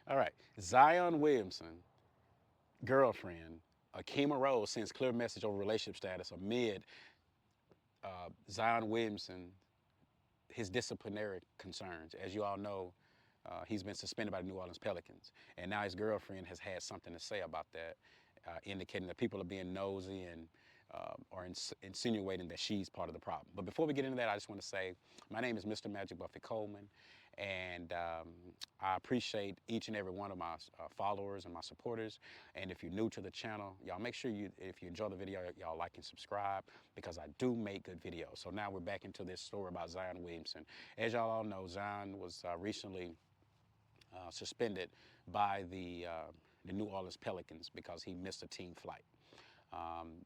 All right. Zion Williamson, girlfriend, Akheema Rose sends clear message over relationship status amid Zion Williamson, his disciplinary concerns. As you all know, he's been suspended by the New Orleans Pelicans, and now his girlfriend has had something to say about that, indicating that people are being nosy and or insinuating that she's part of the problem. But before we get into that, I just want to say my name is Mr. Magic Buffy Coleman, and I appreciate each and every one of my followers and my supporters. And if you're new to the channel, y'all make sure if you enjoy the video, y'all like and subscribe because I do make good videos. So now we're back into this story about Zion Williamson. As y'all all know, Zion was recently suspended by the New Orleans Pelicans because he missed a team flight. Um,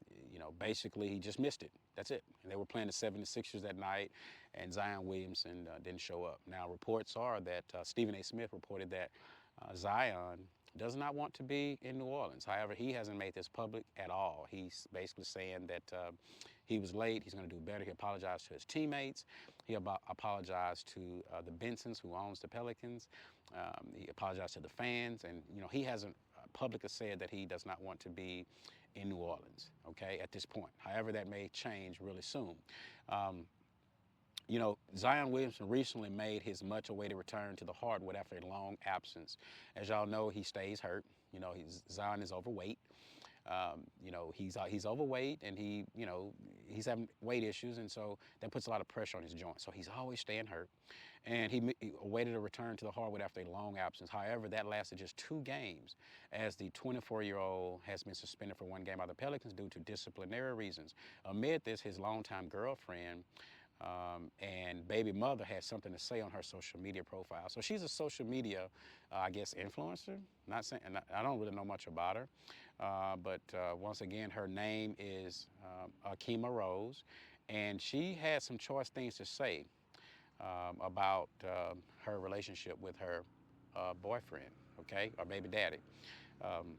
basically, he just missed it. That's it. And they were playing the 76ers that night, and Zion Williamson didn't show up. Now, reports are that Stephen A. Smith reported that Zion does not want to be in New Orleans. However, he hasn't made this public at all. He's basically saying that he was late. He's going to do better. He apologized to his teammates. He apologized to the Bensons, who owns the Pelicans. He apologized to the fans, and he hasn't publicly said that he does not want to be in New Orleans, okay, at this point. However, that may change really soon. Um, Zion Williamson recently made his much-awaited return to the hardwood after a long absence. As y'all know, he stays hurt. Zion is overweight. He's overweight, and he's having weight issues, and so that puts a lot of pressure on his joints. So he's always staying hurt, and he awaited a return to the hardwood after a long absence. However, that lasted just 2 games, as the 24-year-old has been suspended for 1 game by the Pelicans due to disciplinary reasons. Amid this, his longtime girlfriend and baby mother had something to say on her social media profile. So she's a social media, I guess, influencer. Not saying, I don't really know much about her, but once again, her name is Akheema Rose, and she had some choice things to say about her relationship with her boyfriend, okay, or baby daddy. Um,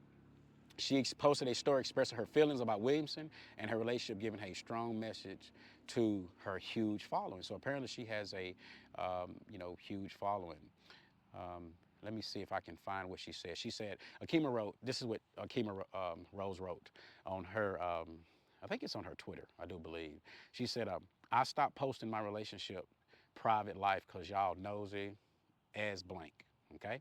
she posted a story expressing her feelings about Williamson and her relationship, giving a strong message to her huge following. So apparently she has a, huge following. Let me see if I can find what she said. She said, Akheema wrote, this is what Akheema Rose wrote on her, I think it's on her Twitter, I do believe. She said, I stopped posting my relationship private life because y'all nosy as blank. Okay,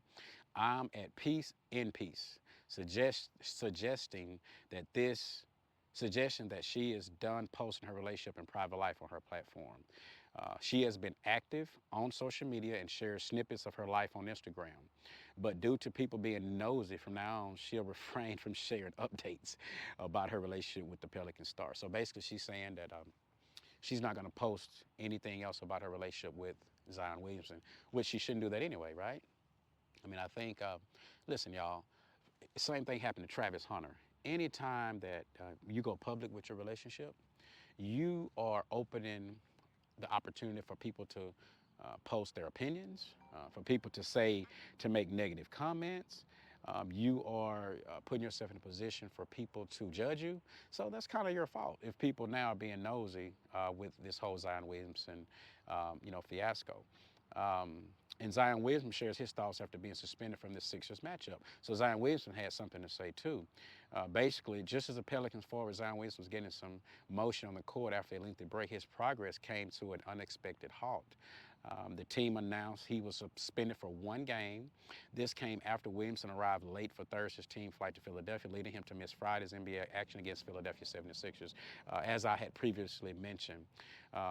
I'm at peace in peace. Suggesting that this suggestion that she is done posting her relationship and private life on her platform. She has been active on social media and shares snippets of her life on Instagram. But due to people being nosy from now on, she'll refrain from sharing updates about her relationship with the Pelican star. So basically, she's saying that she's not going to post anything else about her relationship with Zion Williamson, which she shouldn't do that anyway, right? I mean, I think, listen, y'all, same thing happened to Travis Hunter. Anytime that you go public with your relationship, you are opening the opportunity for people to post their opinions, for people to make negative comments. You are putting yourself in a position for people to judge you. So that's kind of your fault if people now are being nosy with this whole Zion Williamson, fiasco. And Zion Williamson shares his thoughts after being suspended from this Sixers matchup. So Zion Williamson had something to say too. Basically, just as the Pelicans forward, Zion Williamson was getting some motion on the court after a lengthy break, his progress came to an unexpected halt. The team announced he was suspended for 1 game. This came after Williamson arrived late for Thursday's team flight to Philadelphia, leading him to miss Friday's NBA action against Philadelphia 76ers, as I had previously mentioned.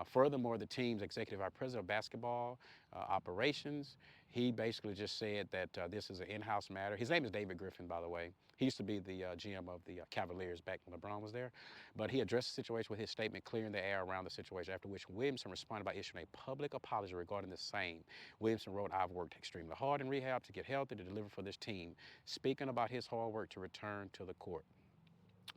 Furthermore, the team's executive vice president of basketball operations, he basically just said that this is an in-house matter. His name is David Griffin, by the way. He used to be the GM of the Cavaliers back when LeBron was there. But he addressed the situation with his statement clearing the air around the situation, after which Williamson responded by issuing a public apology regarding the same. Williamson wrote, I've worked extremely hard in rehab to get healthy, to deliver for this team, speaking about his hard work to return to the court.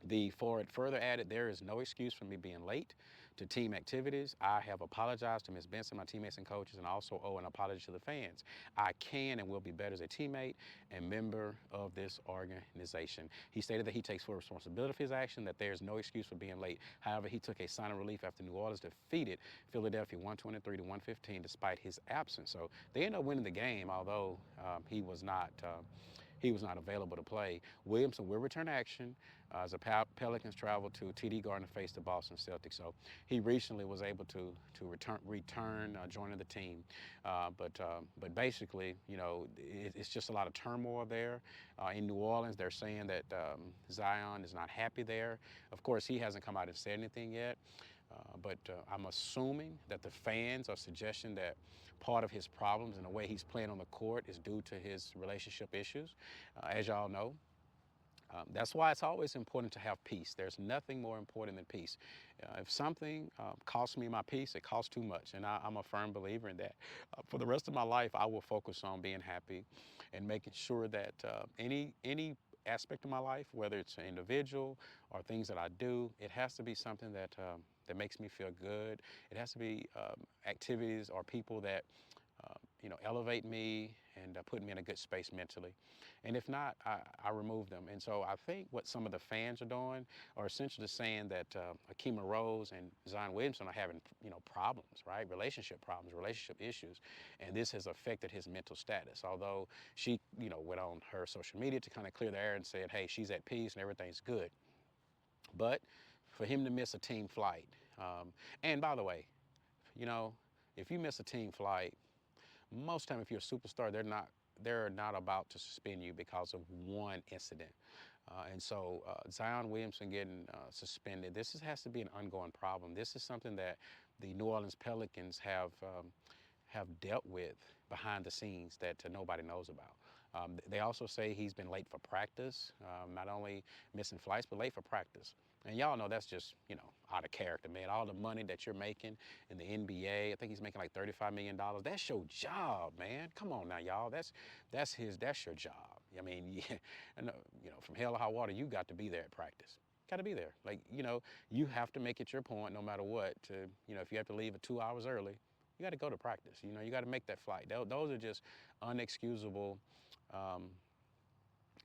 The forward further added, there is no excuse for me being late to team activities. I have apologized to Ms. Benson, my teammates and coaches, and also owe an apology to the fans. I can and will be better as a teammate and member of this organization. He stated that he takes full responsibility for his action, that there is no excuse for being late. However, he took a sign of relief after New Orleans defeated Philadelphia 123 to 115 despite his absence. So they ended up winning the game, although he was not available to play. Williamson will return to action as the Pelicans travel to TD Garden to face the Boston Celtics. So he recently was able to return joining the team. But basically, it's just a lot of turmoil there. In New Orleans, they're saying that Zion is not happy there. Of course, he hasn't come out and said anything yet. But I'm assuming that the fans are suggesting that part of his problems and the way he's playing on the court is due to his relationship issues. As y'all know, that's why it's always important to have peace. There's nothing more important than peace. If something costs me my peace, it costs too much. And I'm a firm believer in that. For the rest of my life, I will focus on being happy and making sure that any aspect of my life, whether it's an individual or things that I do, it has to be something that makes me feel good. It has to be activities or people that elevate me and put me in a good space mentally. And if not, I remove them. And so I think what some of the fans are doing are essentially saying that Akheema Rose and Zion Williamson are having, problems, right? Relationship problems, relationship issues. And this has affected his mental status. Although she, went on her social media to kind of clear the air and said, hey, she's at peace and everything's good. But for him to miss a team flight, and by the way, you know, if you miss a team flight, most time if you're a superstar, they're not about to suspend you because of one incident. And so Zion Williamson getting suspended, has to be an ongoing problem. This is something that the New Orleans Pelicans have dealt with behind the scenes that nobody knows about. They also say he's been late for practice, not only missing flights, but late for practice. And y'all know that's just, out of character, man. All the money that you're making in the NBA, I think he's making like $35 million. That's your job, man. Come on now, y'all. That's your job. I mean, yeah, and, from hell or high water, you got to be there at practice. Got to be there. Like, you have to make it your point no matter what to, if you have to leave 2 hours early, you got to go to practice. You got to make that flight. Those are just unexcusable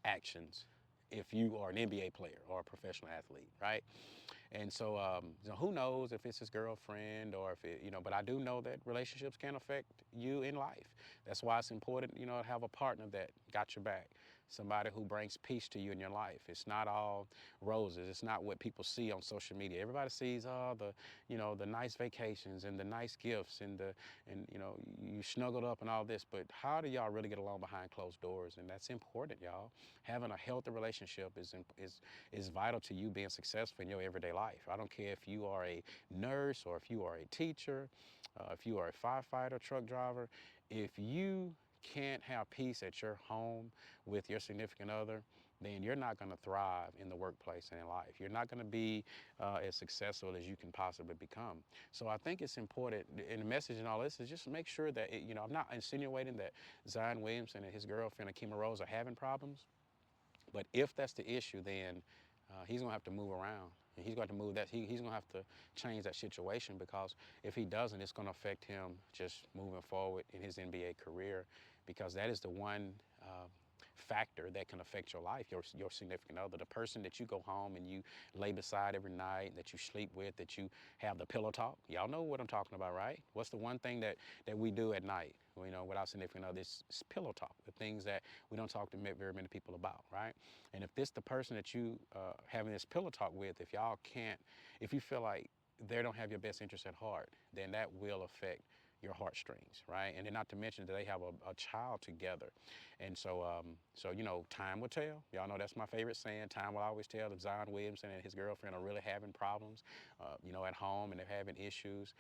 actions if you are an NBA player or a professional athlete, right? And so, who knows if it's his girlfriend or if it, but I do know that relationships can affect you in life. That's why it's important, to have a partner that got your back, somebody who brings peace to you in your life. It's not all roses. It's not what people see on social media. Everybody sees the nice vacations and the nice gifts and you snuggled up and all this. But how do y'all really get along behind closed doors? And that's important, y'all. Having a healthy relationship is vital to you being successful in your everyday life. I don't care if you are a nurse or if you are a teacher, if you are a firefighter, truck driver. If you can't have peace at your home with your significant other, then you're not going to thrive in the workplace and in life. You're not going to be as successful as you can possibly become. So I think it's important, and the message in all this is just make sure that, I'm not insinuating that Zion Williamson and his girlfriend, Akheema Rose, are having problems. But if that's the issue, then he's going to have to move around. And he's going to move that. He's going to have to change that situation, because if he doesn't, it's going to affect him just moving forward in his NBA career, because that is the one factor that can affect your life, your significant other, the person that you go home and you lay beside every night, that you sleep with, that you have the pillow talk. Y'all know what I'm talking about, right? What's the one thing that we do at night, with our significant other? It's pillow talk, the things that we don't talk to very many people about, right? And if this the person that you having this pillow talk with, if you feel like they don't have your best interest at heart, then that will affect your heartstrings, right? And then not to mention that they have a child together. And so, time will tell. Y'all know that's my favorite saying. Time will always tell if Zion Williamson and his girlfriend are really having problems, at home, and they're having issues.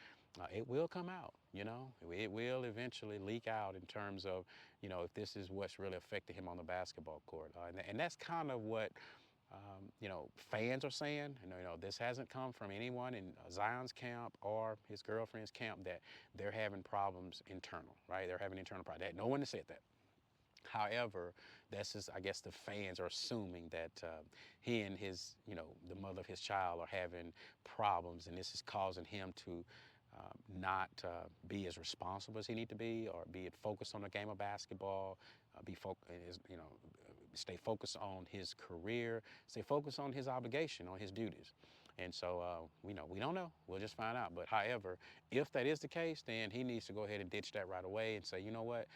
It will come out, It will eventually leak out in terms of, if this is what's really affecting him on the basketball court. And that's kind of what fans are saying. This hasn't come from anyone in Zion's camp or his girlfriend's camp that they're having problems internal, right? They're having internal problems. No one has said that. However, that's just, I guess the fans are assuming that he and his, the mother of his child are having problems, and this is causing him to not be as responsible as he need to be, or be focused on the game of basketball, stay focused on his career, stay focused on his obligation, on his duties. And so, we don't know. We'll just find out. But however, if that is the case, then he needs to go ahead and ditch that right away and say, you know what,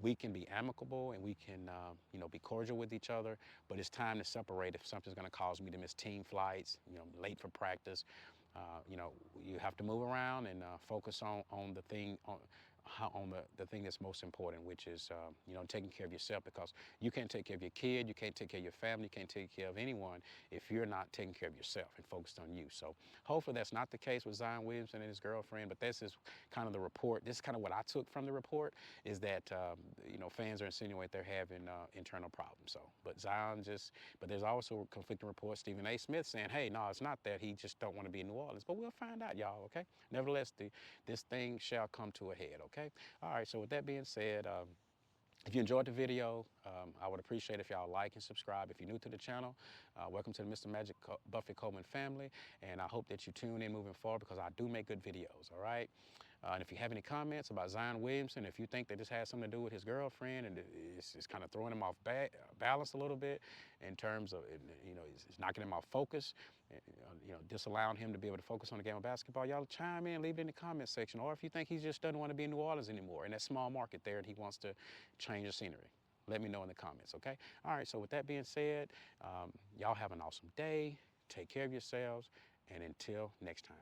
we can be amicable and we can, be cordial with each other, but it's time to separate if something's going to cause me to miss team flights, late for practice. You have to move around and focus on the thing, on the thing that's most important, which is taking care of yourself, because you can't take care of your kid, you can't take care of your family, you can't take care of anyone if you're not taking care of yourself and focused on you. So hopefully that's not the case with Zion Williamson and his girlfriend, but this is kind of the report. This is kind of what I took from the report, is that fans are insinuating they're having internal problems. So, but there's also conflicting reports. Stephen A. Smith saying, hey, no, it's not that, he just don't want to be in New Orleans. But we'll find out, y'all. Okay. Nevertheless, this thing shall come to a head. Okay. All right. So with that being said, if you enjoyed the video, I would appreciate if y'all like and subscribe. If you're new to the channel, welcome to the Mr. Magic Buffett Coleman family, and I hope that you tune in moving forward, because I do make good videos, all right? And if you have any comments about Zion Williamson, if you think that this has something to do with his girlfriend and it's kind of throwing him off balance a little bit in terms of, it's knocking him off focus, disallowing him to be able to focus on the game of basketball, y'all chime in, leave it in the comment section. Or if you think he just doesn't want to be in New Orleans anymore, in that small market there, and he wants to change the scenery, let me know in the comments, okay? All right, so with that being said, y'all have an awesome day. Take care of yourselves, and until next time.